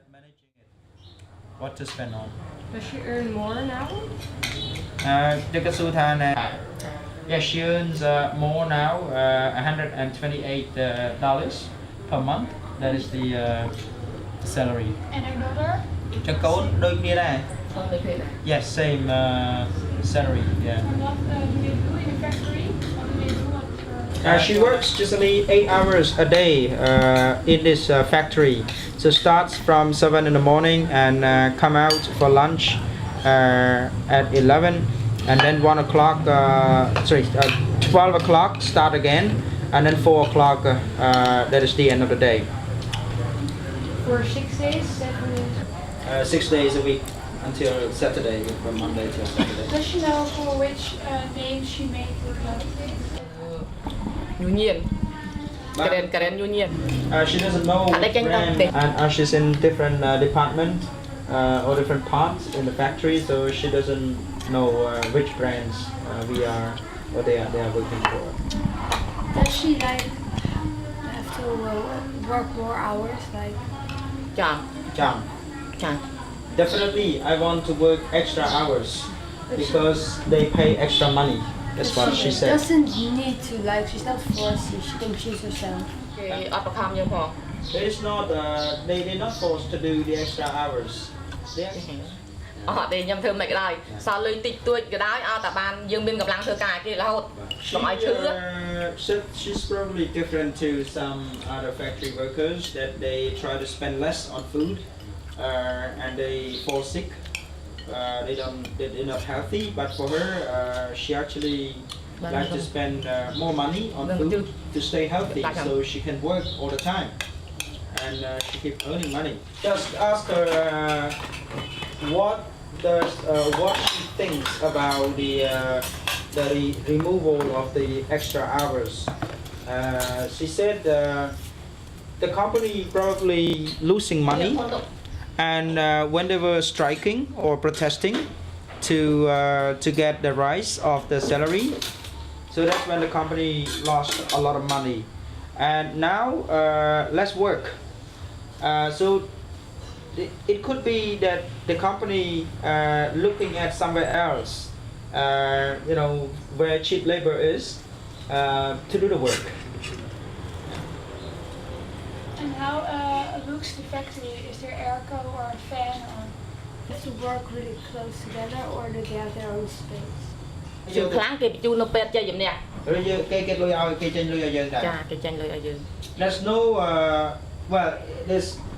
managing it. What to spend on? Does she earn more now? จะกระทรวงทาน yeah, she earns more now, $128 per month. That is the salary. And her daughter? จะโกนđôi kia đây. Yes, same salary. Yeah. And what do they do in the factory? What do they do She works just only 8 hours a day in this factory. So starts from 7 in the morning and come out for lunch at 11, and then 1 o'clock. 12 o'clock start again, and then 4 o'clock. That is the end of the day. For 6 days, 7 days? 6 days a week until Saturday, from Monday till Saturday. Does she know for which name she made the clothing? Union. Karen Union. She doesn't know brand, and she's in different department or different parts in the factory, so she doesn't know which brands they are working for. Does she like have to work more hours, like? Definitely, I want to work extra hours because they pay extra money. That's what she said. Doesn't need to, like, she's not forced to, she can choose herself. It's not, they're not forced to do the extra hours. Để nhầm thường mấy cái này sao lương tịch tuổi cái đấy tại ban dương biên gặp lăng thừa cài kia là hột She's probably different to some other factory workers that they try to spend less on food and they fall sick. They're not healthy, but for her, she actually likes to spend more money on food to stay healthy, so she can work all the time, and she keeps earning money. Just ask her what she thinks about the removal of the extra hours. She said the company probably losing money. And when they were striking or protesting to get the rise of the salary, so that's when the company lost a lot of money. And now less work. So it could be that the company looking at somewhere else, where cheap labor is, to do the work. And how looks the factory? Is there airco or a fan on? Does it work really close together, or do they have their own space? There's no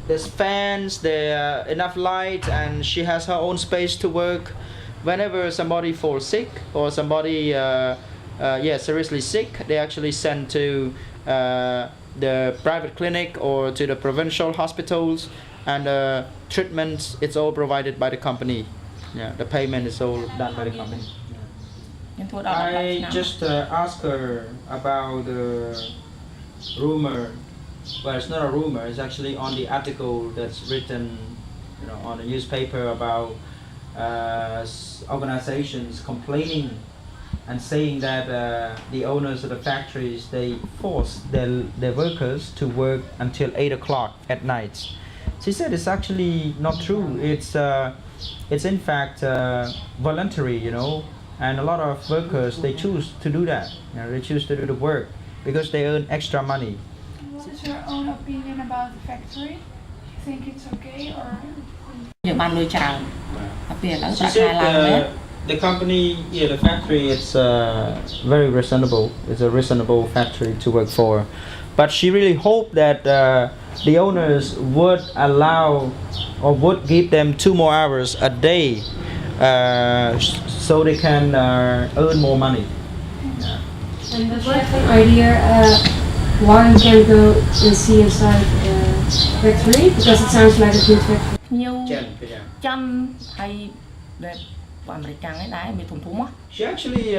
there's fans, there enough light, and she has her own space to work. Whenever somebody falls sick or somebody seriously sick, they actually send to the private clinic or to the provincial hospitals, and treatment, it's all provided by the company. Yeah, the payment is all done by the company. I just asked her about the rumor. Well, it's not a rumor, it's actually on the article that's written on the newspaper about organizations complaining and saying that the owners of the factories, they force their workers to work until 8 o'clock at night. She said it's actually not true. It's in fact voluntary, and a lot of workers, they choose to do that. They choose to do the work because they earn extra money. What is your own opinion about the factory? You think it's okay or? She said the company, the factory, it's very reasonable. It's a reasonable factory to work for. But she really hoped that the owners would allow or would give them 2 more hours a day so they can earn more money. And does she have an idea why you can go and see inside the factory? Because it sounds like a good factory. She actually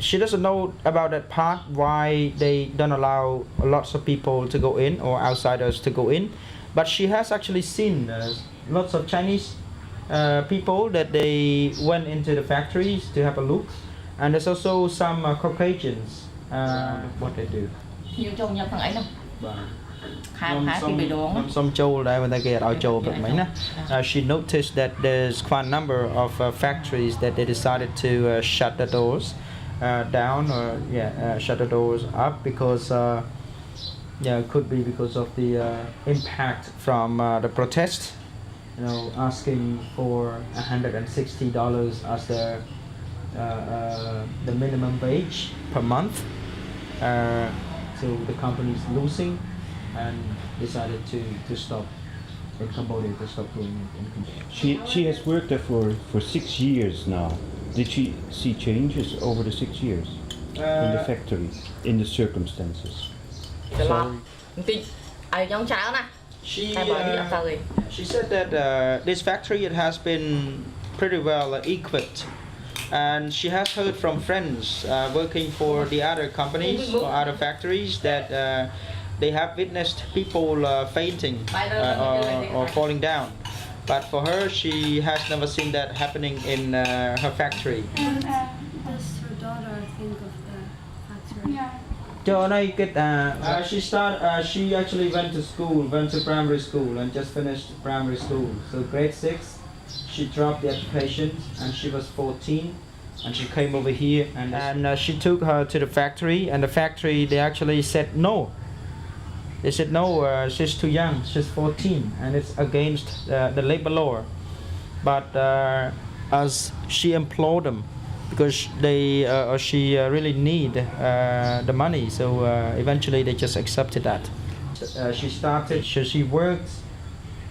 she doesn't know about that part, why they don't allow lots of people to go in or outsiders to go in, but she has actually seen lots of Chinese people that they went into the factories to have a look, and there's also some Caucasians what they do. ខែពីបេដង some Joel when they get our Joel she noticed that there's quite a number of factories that they decided to shut the doors down or shut the doors up because it could be because of the impact from the protest, asking for $160 as the minimum wage per month. So the company's losing and decided to stop in Cambodia, to stop doing it in Cambodia. She has worked there for 6 years now. Did she see changes over the 6 years in the factory, in the circumstances? ច្រឡំបន្តិចឲ្យខ្ញុំច្រើនណា She said that this factory it has been pretty well equipped, and she has heard from friends working for the other companies or other factories that they have witnessed people fainting or falling down. But for her, she has never seen that happening in her factory. And does her daughter think of the factory? She actually went to primary school and just finished primary school. So grade 6, she dropped the education and she was 14 and she came over here and she took her to the factory, and the factory they actually said no. They said no, she's too young, she's 14 and it's against the labor law. But as she implored them, because she really need the money, so eventually they just accepted that. She worked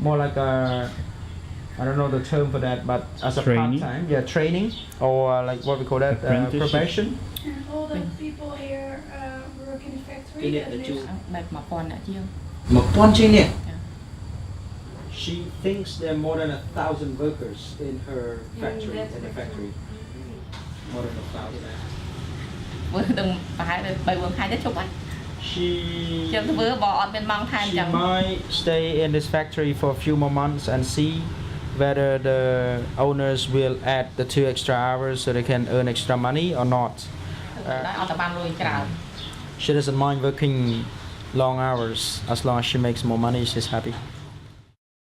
more like I don't know the term for that, but as a Training? part-time, training or like what we call that, probation. And all the people here work in the factory In that the live. បែប1000អ្នកជាង She thinks there are more than 1,000 workers in her factory, in the factory. More than 1,000. មើលទាំងប្រហែល3-4ខែទៅជប់ហើយ ខ្ញុំធ្វើបើអត់មានម៉ោងថែម She ចឹង might stay in this factory for a few more months and see whether the owners will add the 2 extra hours so they can earn extra money or not. ដល់អត់បានលុយច្រើន She doesn't mind working long hours as long as she makes more money. She's happy.